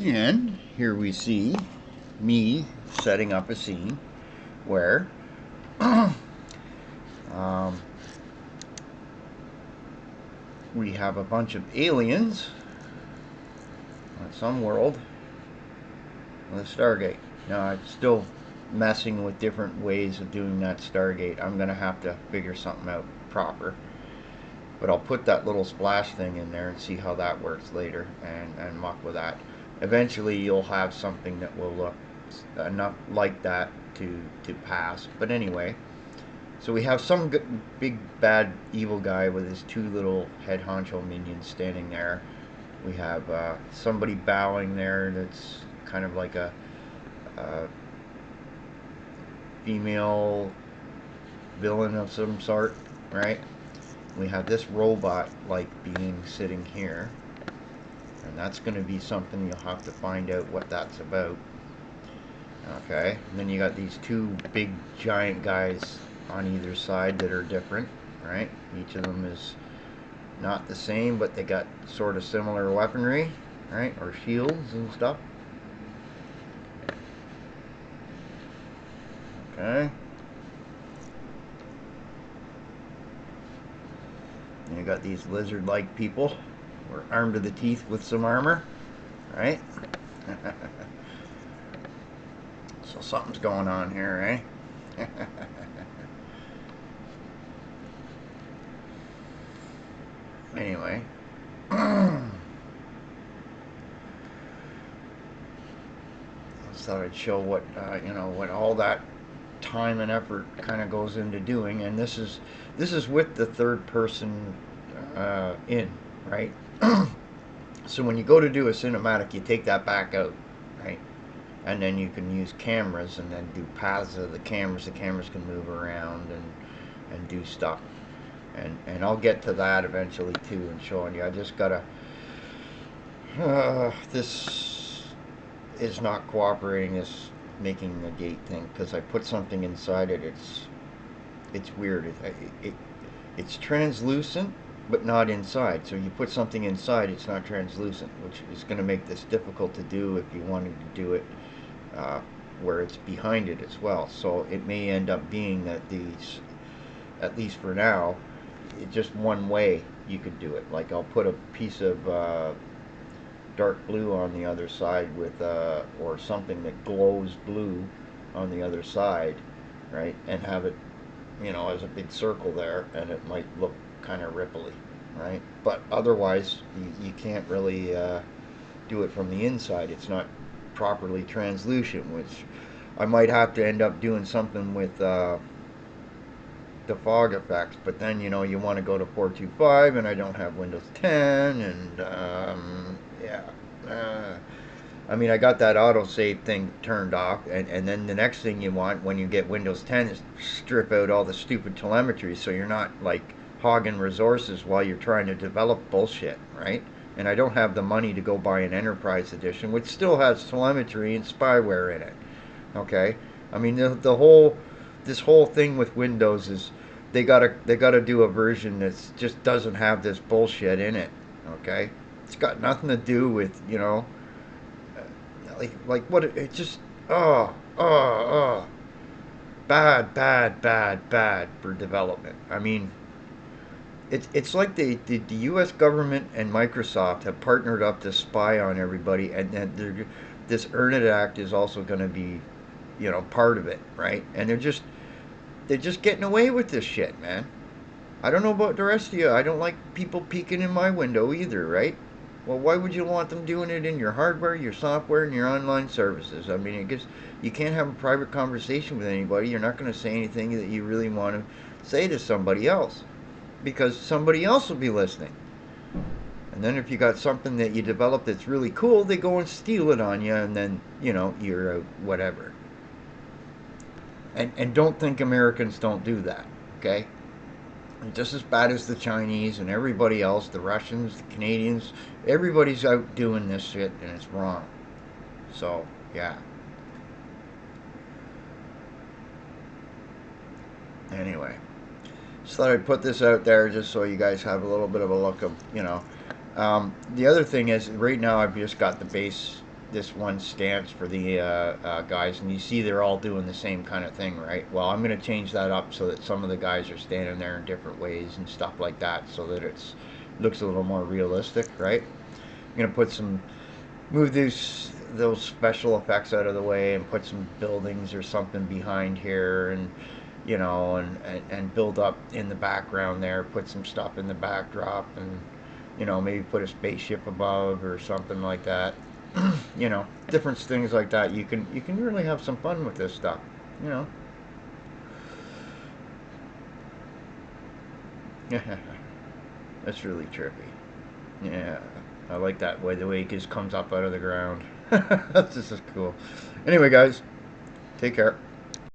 And here we see me setting up a scene where um, we have a bunch of aliens on some world with a Stargate. Now, I'm still messing with different ways of doing that Stargate. I'm going to have to figure something out proper. But I'll put that little splash thing in there and see how that works later and muck with that. Eventually, you'll have something that will look enough like that to pass. But anyway, so we have some big bad evil guy with his two little head honcho minions standing there. We have somebody bowing there that's kind of like a female villain of some sort, right? We have this robot like being sitting here, and that's going to be something you'll have to find out what that's about. Okay, and then you got these two big giant guys on either side that are different, right? Each of them is not the same, but they got sort of similar weaponry, right? Or shields and stuff. Okay. And you got these lizard-like people. We're armed to the teeth with some armor, right? So something's going on here, eh? Anyway. Thought I'd show what what all that time and effort kind of goes into doing, and this is with the third person in, right? So when you go to do a cinematic, you take that back out, right? And then you can use cameras and then do paths of the cameras. The cameras can move around and do stuff, and I'll get to that eventually too and showing you. I just gotta this is not cooperating, this making the gate thing, because I put something inside it. It's weird. It's translucent but not inside. So you put something inside, it's not translucent, which is going to make this difficult to do if you wanted to do it uh, where it's behind it as well. So it may end up being that these, at least for now, it's just one way you could do it. Like I'll put a piece of dark blue on the other side with or something that glows blue on the other side, right? And have it, as a big circle there, and it might look kind of ripply, right? But otherwise, you can't really do it from the inside. It's not properly translucent, which I might have to end up doing something with the fog effects. But then you want to go to 425, and I don't have Windows 10, and yeah. I mean, I got that autosave thing turned off, and then the next thing you want when you get Windows 10 is strip out all the stupid telemetry so you're not like hogging resources while you're trying to develop bullshit, right? And I don't have the money to go buy an Enterprise Edition, which still has telemetry and spyware in it. Okay, I mean this whole thing with Windows is they gotta do a version that just doesn't have this bullshit in it. Okay, it's got nothing to do with like what it just bad for development. I mean, it's like the U.S. government and Microsoft have partnered up to spy on everybody, and then this Earn It Act is also going to be, part of it, right? And they're just getting away with this shit, man. I don't know about the rest of you. I don't like people peeking in my window either, right? Well, why would you want them doing it in your hardware, your software, and your online services? I mean, I guess you can't have a private conversation with anybody. You're not going to say anything that you really want to say to somebody else because somebody else will be listening. And then if you got something that you develop that's really cool, they go and steal it on you, and then, you're out, whatever. And don't think Americans don't do that, okay? Just as bad as the Chinese and everybody else, the Russians, the Canadians, everybody's out doing this shit and it's wrong. So, yeah. Anyway, just thought I'd put this out there just so you guys have a little bit of a look of. The other thing is, right now I've just got the base this one stance for the guys, and you see they're all doing the same kind of thing, right? Well, I'm going to change that up so that some of the guys are standing there in different ways and stuff like that, so that it's looks a little more realistic, right? I'm going to put some move those special effects out of the way and put some buildings or something behind here, and and build up in the background there, put some stuff in the backdrop, and maybe put a spaceship above or something like that. Different things like that. You can really have some fun with this stuff. You know. That's really trippy. Yeah, I like that way the way it just comes up out of the ground. That's just cool. Anyway, guys, take care.